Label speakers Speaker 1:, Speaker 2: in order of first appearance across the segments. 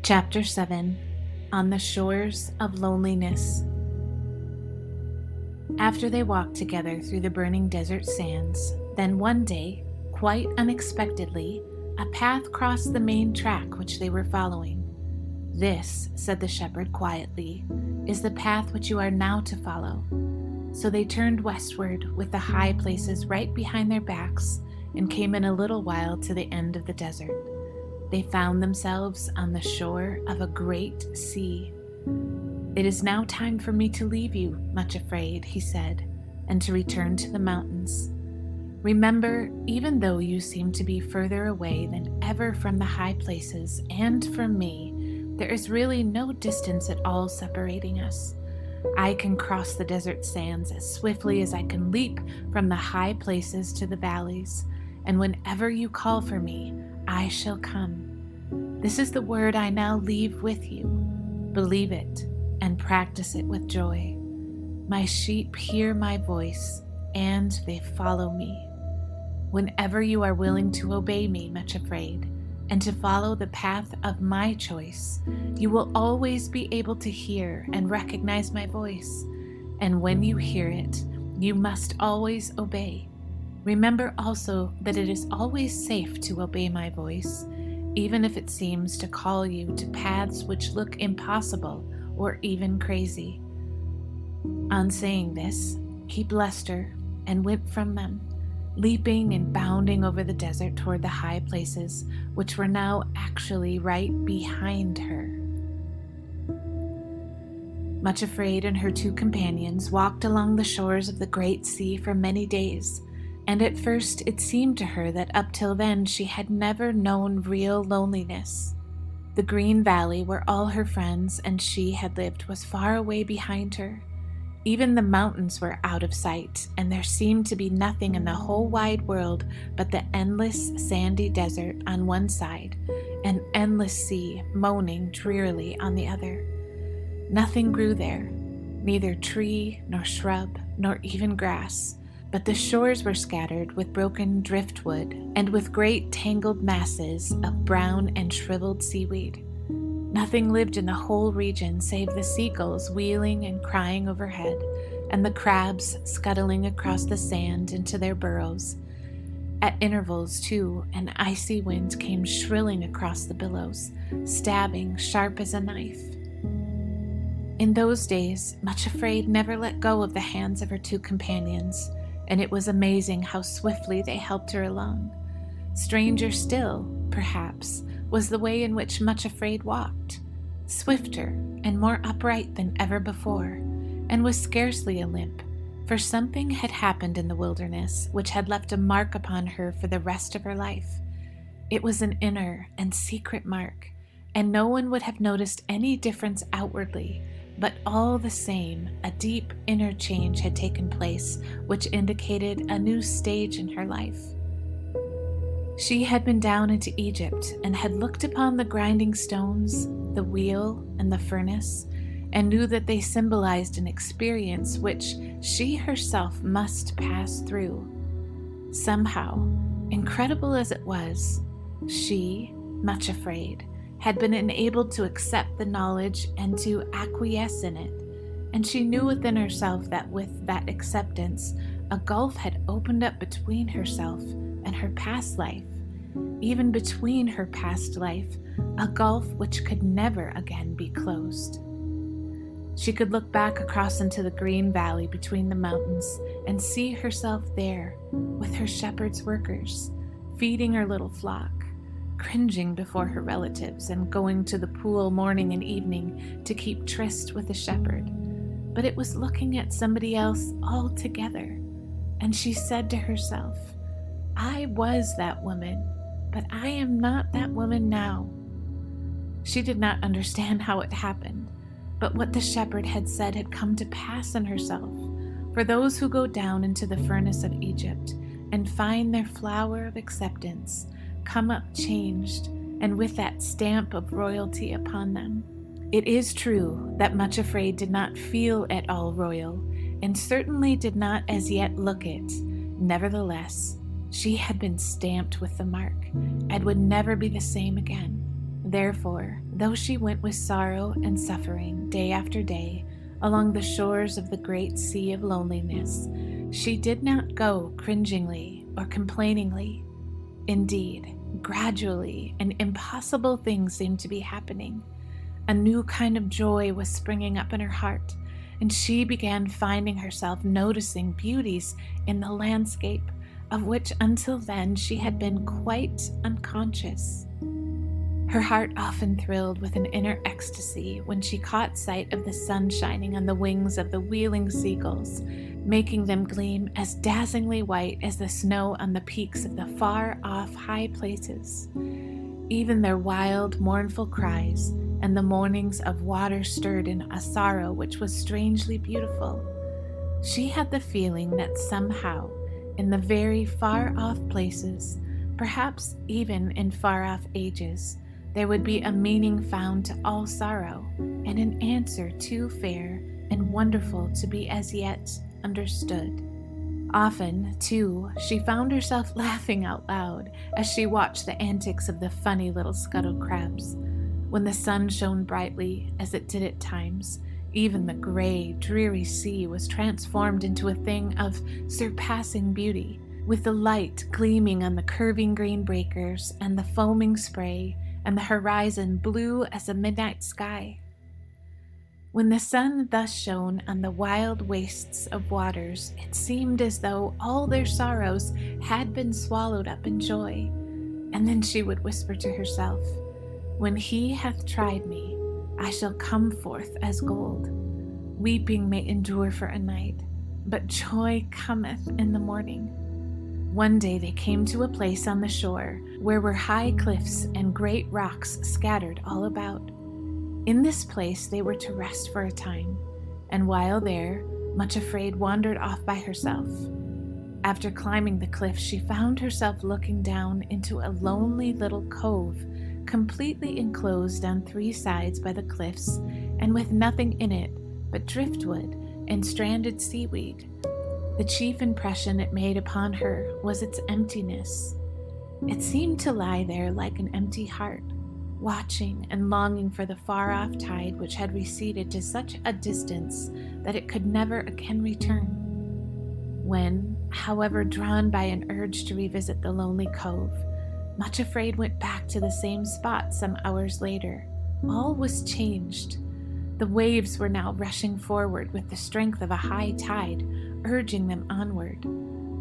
Speaker 1: Chapter 7 On the Shores of Loneliness. After they walked together through the burning desert sands, then one day, quite unexpectedly, a path crossed the main track which they were following. "This," said the shepherd quietly, "is the path which you are now to follow." So they turned westward with the high places right behind their backs and came in a little while to the end of the desert. They found themselves on the shore of a great sea. "It is now time for me to leave you, much afraid," he said, "and to return to the mountains. Remember, even though you seem to be further away than ever from the high places and from me, there is really no distance at all separating us. I can cross the desert sands as swiftly as I can leap from the high places to the valleys, and whenever you call for me, I shall come. This is the word I now leave with you. Believe it and practice it with joy. My sheep hear my voice, and they follow me. Whenever you are willing to obey me, much afraid, and to follow the path of my choice, you will always be able to hear and recognize my voice. And when you hear it, you must always obey. Remember also that it is always safe to obey my voice, even if it seems to call you to paths which look impossible or even crazy." On saying this, he blessed her and went from them, leaping and bounding over the desert toward the high places, which were now actually right behind her. Much Afraid and her two companions walked along the shores of the great sea for many days, and at first it seemed to her that up till then she had never known real loneliness. The green valley where all her friends and she had lived was far away behind her. Even the mountains were out of sight, and there seemed to be nothing in the whole wide world but the endless sandy desert on one side, and endless sea moaning drearily on the other. Nothing grew there, neither tree nor shrub nor even grass, but the shores were scattered with broken driftwood and with great tangled masses of brown and shriveled seaweed. Nothing lived in the whole region save the seagulls wheeling and crying overhead, and the crabs scuttling across the sand into their burrows. At intervals, too, an icy wind came shrilling across the billows, stabbing sharp as a knife. In those days, Much Afraid never let go of the hands of her two companions, and it was amazing how swiftly they helped her along. Stranger still, perhaps, was the way in which Much Afraid walked, swifter and more upright than ever before, and with scarcely a limp, for something had happened in the wilderness which had left a mark upon her for the rest of her life. It was an inner and secret mark, and no one would have noticed any difference outwardly, but all the same, a deep inner change had taken place which indicated a new stage in her life. She had been down into Egypt and had looked upon the grinding stones, the wheel, and the furnace, and knew that they symbolized an experience which she herself must pass through. Somehow, incredible as it was, she, Much Afraid, had been enabled to accept the knowledge and to acquiesce in it, and she knew within herself that with that acceptance, a gulf had opened up between herself and her past life, even between her past life, a gulf which could never again be closed. She could look back across into the green valley between the mountains and see herself there with her shepherd's workers, feeding her little flock, cringing before her relatives and going to the pool morning and evening to keep tryst with the shepherd. But it was looking at somebody else altogether, and she said to herself, "I was that woman, but I am not that woman now." She did not understand how it happened, but what the shepherd had said had come to pass in herself. For those who go down into the furnace of Egypt and find their flower of acceptance come up changed, and with that stamp of royalty upon them. It is true that Much Afraid did not feel at all royal, and certainly did not as yet look it. Nevertheless, she had been stamped with the mark, and would never be the same again. Therefore, though she went with sorrow and suffering day after day along the shores of the great sea of loneliness, she did not go cringingly or complainingly. Indeed, gradually, an impossible thing seemed to be happening. A new kind of joy was springing up in her heart, and she began finding herself noticing beauties in the landscape of which until then she had been quite unconscious. Her heart often thrilled with an inner ecstasy when she caught sight of the sun shining on the wings of the wheeling seagulls, making them gleam as dazzlingly white as the snow on the peaks of the far-off high places. Even their wild, mournful cries and the moanings of water stirred in a sorrow which was strangely beautiful. She had the feeling that somehow, in the very far-off places, perhaps even in far-off ages, there would be a meaning found to all sorrow, and an answer too fair and wonderful to be as yet understood. Often, too, she found herself laughing out loud as she watched the antics of the funny little scuttle crabs. When the sun shone brightly, as it did at times, even the gray, dreary sea was transformed into a thing of surpassing beauty, with the light gleaming on the curving green breakers and the foaming spray, and the horizon blue as a midnight sky. When the sun thus shone on the wild wastes of waters, it seemed as though all their sorrows had been swallowed up in joy. And then she would whisper to herself, "When he hath tried me, I shall come forth as gold. Weeping may endure for a night, but joy cometh in the morning." One day they came to a place on the shore where were high cliffs and great rocks scattered all about. In this place they were to rest for a time, and while there, Much Afraid wandered off by herself. After climbing the cliff, she found herself looking down into a lonely little cove, completely enclosed on 3 sides by the cliffs, and with nothing in it but driftwood and stranded seaweed. The chief impression it made upon her was its emptiness. It seemed to lie there like an empty heart, watching and longing for the far-off tide which had receded to such a distance that it could never again return. When, however, drawn by an urge to revisit the lonely cove, Much Afraid went back to the same spot some hours later, all was changed. The waves were now rushing forward with the strength of a high tide, urging them onward.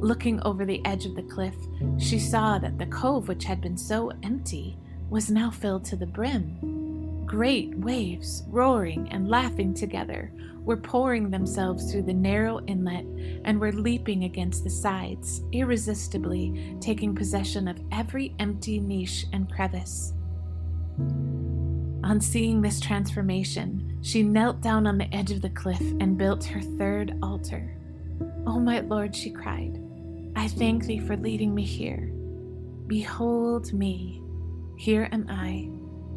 Speaker 1: Looking over the edge of the cliff, she saw that the cove, which had been so empty, was now filled to the brim. Great waves, roaring and laughing together, were pouring themselves through the narrow inlet and were leaping against the sides, irresistibly taking possession of every empty niche and crevice. On seeing this transformation, she knelt down on the edge of the cliff and built her 3rd altar. "Oh, my Lord," she cried, "I thank thee for leading me here. Behold me. Here am I,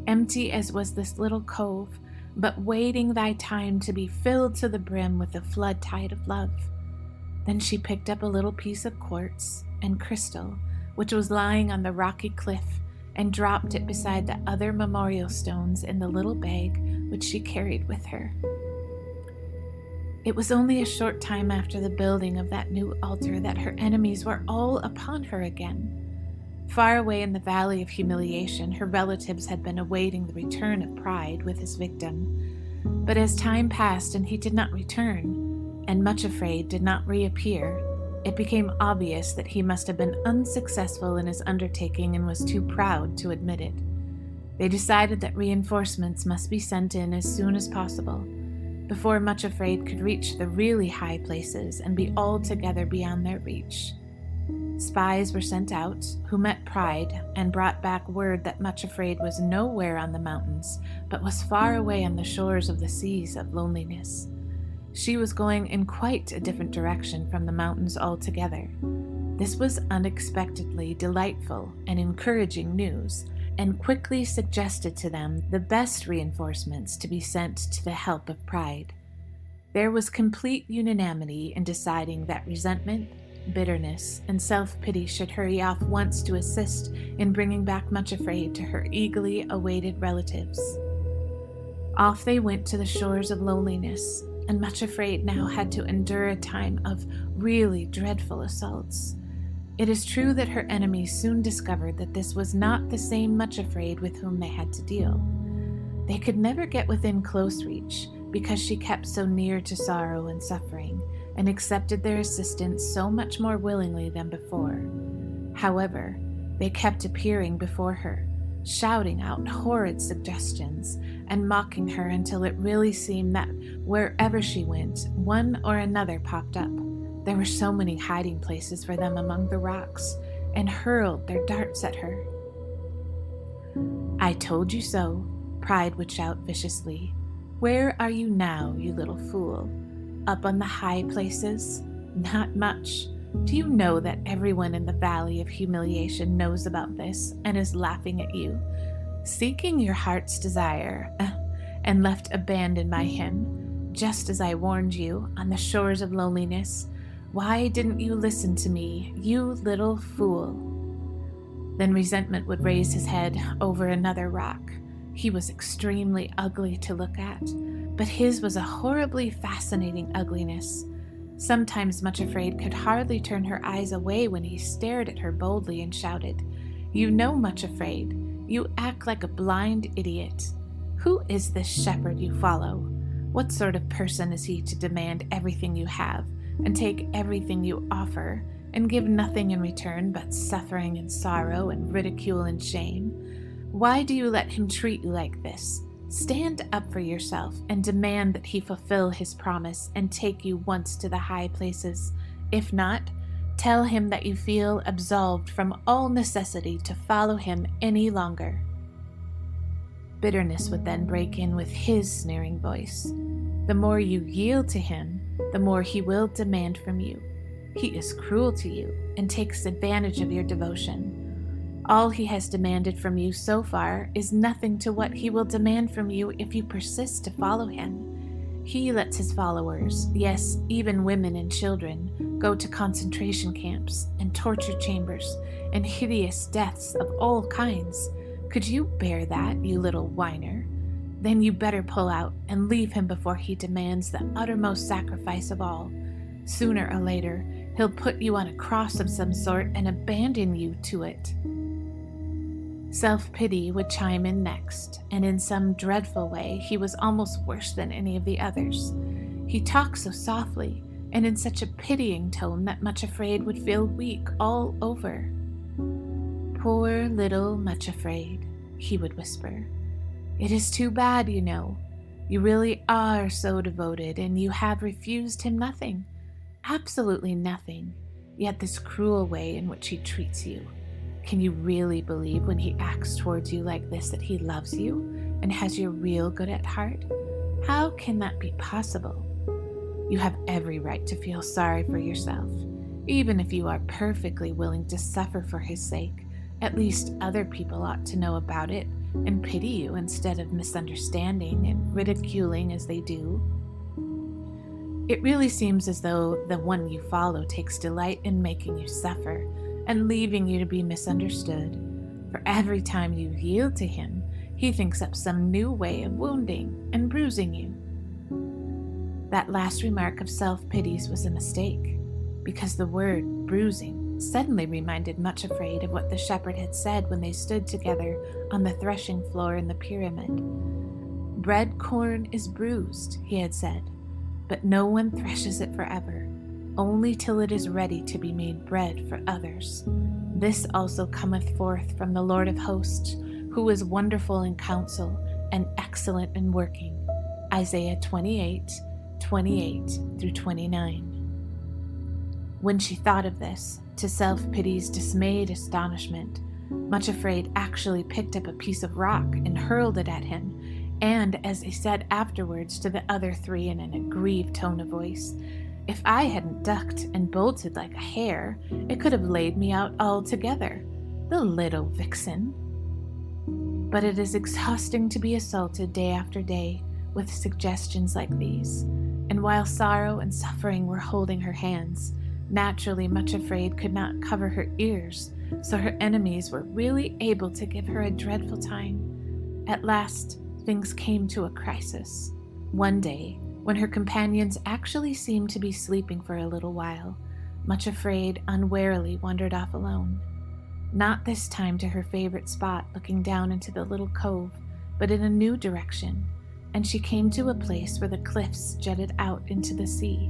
Speaker 1: empty as was this little cove, but waiting thy time to be filled to the brim with the flood tide of love." Then she picked up a little piece of quartz and crystal, which was lying on the rocky cliff, and dropped it beside the other memorial stones in the little bag which she carried with her. It was only a short time after the building of that new altar that her enemies were all upon her again. Far away in the valley of humiliation, her relatives had been awaiting the return of Pride with his victim. But as time passed and he did not return, and Much Afraid did not reappear, it became obvious that he must have been unsuccessful in his undertaking and was too proud to admit it. They decided that reinforcements must be sent in as soon as possible, before Much Afraid could reach the really high places and be altogether beyond their reach. Spies were sent out, who met Pride and brought back word that Much Afraid was nowhere on the mountains, but was far away on the shores of the seas of loneliness. She was going in quite a different direction from the mountains altogether. This was unexpectedly delightful and encouraging news, and quickly suggested to them the best reinforcements to be sent to the help of Pride. There was complete unanimity in deciding that resentment, Bitterness and self-pity should hurry off once to assist in bringing back Much Afraid to her eagerly awaited relatives. Off they went to the shores of loneliness, and Much Afraid now had to endure a time of really dreadful assaults. It is true that her enemies soon discovered that this was not the same Much Afraid with whom they had to deal. They could never get within close reach because she kept so near to sorrow and suffering, and accepted their assistance so much more willingly than before. However, they kept appearing before her, shouting out horrid suggestions and mocking her until it really seemed that wherever she went, one or another popped up. There were so many hiding places for them among the rocks, and hurled their darts at her. "I told you so," Pride would shout viciously. "Where are you now, you little fool? Up on the high places? Not much. Do you know that everyone in the Valley of Humiliation knows about this and is laughing at you? Seeking your heart's desire, and left abandoned by him, just as I warned you, on the shores of loneliness. Why didn't you listen to me, you little fool?" Then resentment would raise his head over another rock. He was extremely ugly to look at, but his was a horribly fascinating ugliness. Sometimes Much Afraid could hardly turn her eyes away when he stared at her boldly and shouted, "You know, Much Afraid, you act like a blind idiot. Who is this shepherd you follow? What sort of person is he to demand everything you have, and take everything you offer, and give nothing in return but suffering and sorrow and ridicule and shame? Why do you let him treat you like this? Stand up for yourself and demand that he fulfill his promise and take you once to the high places. If not, tell him that you feel absolved from all necessity to follow him any longer." Bitterness would then break in with his sneering voice. "The more you yield to him, the more he will demand from you. He is cruel to you and takes advantage of your devotion. All he has demanded from you so far is nothing to what he will demand from you if you persist to follow him. He lets his followers, yes, even women and children, go to concentration camps and torture chambers and hideous deaths of all kinds. Could you bear that, you little whiner? Then you better pull out and leave him before he demands the uttermost sacrifice of all. Sooner or later, he'll put you on a cross of some sort and abandon you to it." Self-pity would chime in next, and in some dreadful way he was almost worse than any of the others. He talked so softly, and in such a pitying tone that Much Afraid would feel weak all over. "Poor little Much Afraid," he would whisper. "It is too bad, you know. You really are so devoted, and you have refused him nothing, absolutely nothing, yet this cruel way in which he treats you. Can you really believe when he acts towards you like this that he loves you and has your real good at heart? How can that be possible? You have every right to feel sorry for yourself, even if you are perfectly willing to suffer for his sake. At least other people ought to know about it and pity you instead of misunderstanding and ridiculing as they do. It really seems as though the one you follow takes delight in making you suffer and leaving you to be misunderstood. For every time you yield to him, he thinks up some new way of wounding and bruising you." That last remark of self-pity's was a mistake, because the word bruising suddenly reminded Much Afraid of what the shepherd had said when they stood together on the threshing floor in the pyramid. "Bread corn is bruised," he had said, "but no one threshes it forever, only till it is ready to be made bread for others. This also cometh forth from the Lord of hosts, who is wonderful in counsel and excellent in working." Isaiah 28:28-29. When she thought of this, to self-pity's dismayed astonishment, Much Afraid actually picked up a piece of rock and hurled it at him, and, as he said afterwards to the other three in an aggrieved tone of voice, "If I hadn't ducked and bolted like a hare, it could have laid me out altogether. The little vixen." But it is exhausting to be assaulted day after day with suggestions like these, and while sorrow and suffering were holding her hands, Naturally, Much Afraid could not cover her ears, so her enemies were really able to give her a dreadful time. At last, things came to a crisis. One day, when her companions actually seemed to be sleeping for a little while, Much Afraid unwarily wandered off alone. Not this time to her favorite spot looking down into the little cove, but in a new direction, and she came to a place where the cliffs jutted out into the sea,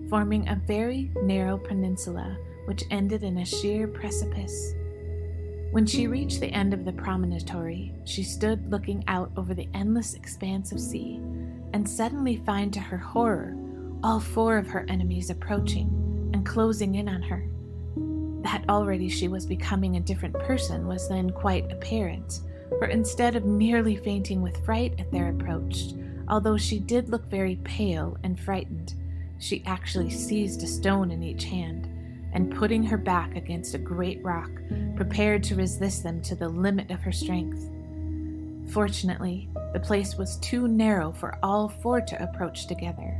Speaker 1: forming a very narrow peninsula which ended in a sheer precipice. When she reached the end of the promontory, she stood looking out over the endless expanse of sea, and suddenly found to her horror all 4 of her enemies approaching and closing in on her. That already she was becoming a different person was then quite apparent, for instead of nearly fainting with fright at their approach, although she did look very pale and frightened, she actually seized a stone in each hand, and putting her back against a great rock, prepared to resist them to the limit of her strength. Fortunately, the place was too narrow for all 4 to approach together,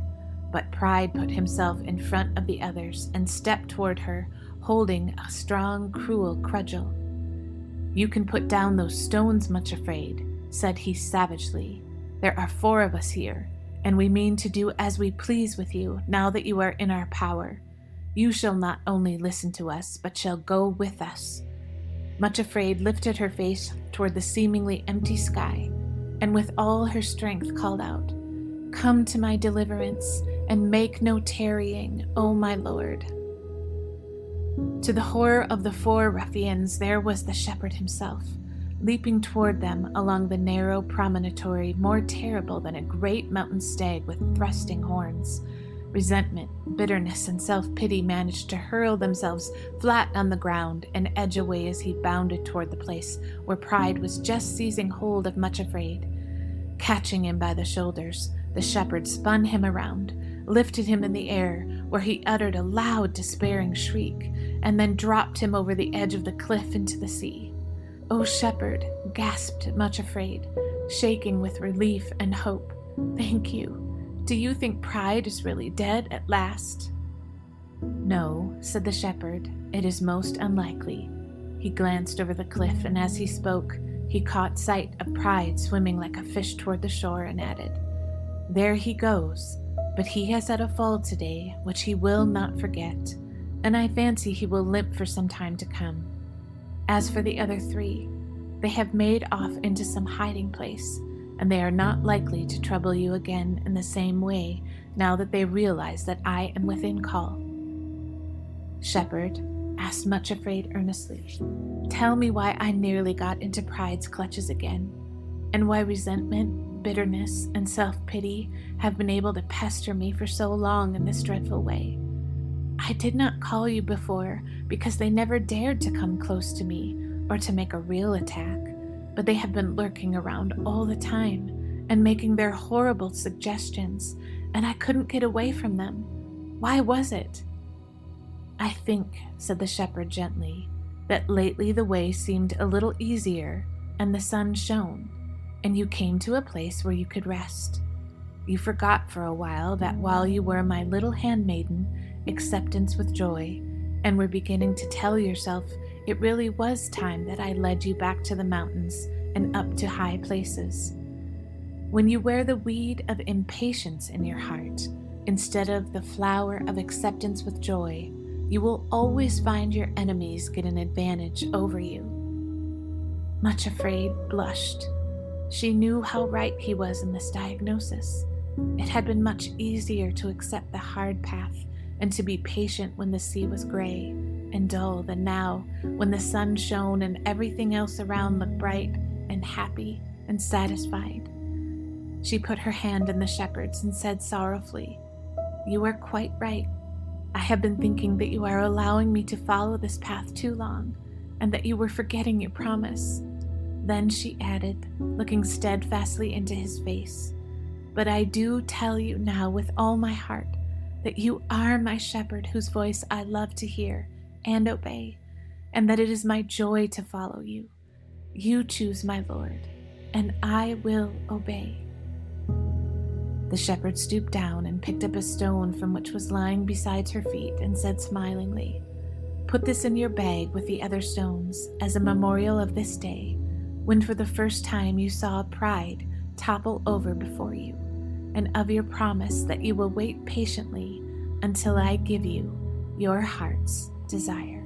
Speaker 1: but Pride put himself in front of the others and stepped toward her, holding a strong, cruel cudgel. "You can put down those stones, Much Afraid," said he savagely. "There are 4 of us here, and we mean to do as we please with you now that you are in our power. You shall not only listen to us, but shall go with us." Much Afraid lifted her face toward the seemingly empty sky, and with all her strength called out, "Come to my deliverance, and make no tarrying, O my lord." To the horror of the 4 ruffians, there was the shepherd himself, leaping toward them along the narrow promontory, more terrible than a great mountain stag with thrusting horns. Resentment, bitterness, and self-pity managed to hurl themselves flat on the ground and edge away as he bounded toward the place where Pride was just seizing hold of Much Afraid. Catching him by the shoulders, the shepherd spun him around, lifted him in the air, where he uttered a loud, despairing shriek, and then dropped him over the edge of the cliff into the sea. "Oh, shepherd," gasped Much Afraid, shaking with relief and hope. "Thank you. Do you think Pride is really dead at last?" "No," said the shepherd, "it is most unlikely." He glanced over the cliff, and as he spoke, he caught sight of Pride swimming like a fish toward the shore and added, "There he goes, but he has had a fall today which he will not forget, and I fancy he will limp for some time to come. As for the other 3, they have made off into some hiding place, and they are not likely to trouble you again in the same way now that they realize that I am within call." "Shepherd," asked Much Afraid earnestly, "tell me why I nearly got into Pride's clutches again, and why resentment, bitterness, and self-pity have been able to pester me for so long in this dreadful way. I did not call you before because they never dared to come close to me or to make a real attack, but they have been lurking around all the time and making their horrible suggestions, and I couldn't get away from them. Why was it?" "I think," said the shepherd gently, "that lately the way seemed a little easier, and the sun shone, and you came to a place where you could rest. You forgot for a while that while you were my little handmaiden, Acceptance with Joy, and were beginning to tell yourself it really was time that I led you back to the mountains and up to high places. When you wear the weed of impatience in your heart, instead of the flower of acceptance with joy, you will always find your enemies get an advantage over you." Much Afraid blushed. She knew how right he was in this diagnosis. It had been much easier to accept the hard path and to be patient when the sea was gray and dull than now, when the sun shone and everything else around looked bright and happy and satisfied. She put her hand in the shepherd's and said sorrowfully, "You are quite right. I have been thinking that you are allowing me to follow this path too long, and that you were forgetting your promise." Then she added, looking steadfastly into his face, "But I do tell you now with all my heart that you are my shepherd whose voice I love to hear and obey, and that it is my joy to follow you. You choose my Lord, and I will obey." The shepherd stooped down and picked up a stone from which was lying beside her feet and said smilingly, "Put this in your bag with the other stones as a memorial of this day, when for the first time you saw pride topple over before you, and of your promise that you will wait patiently until I give you your heart's desire."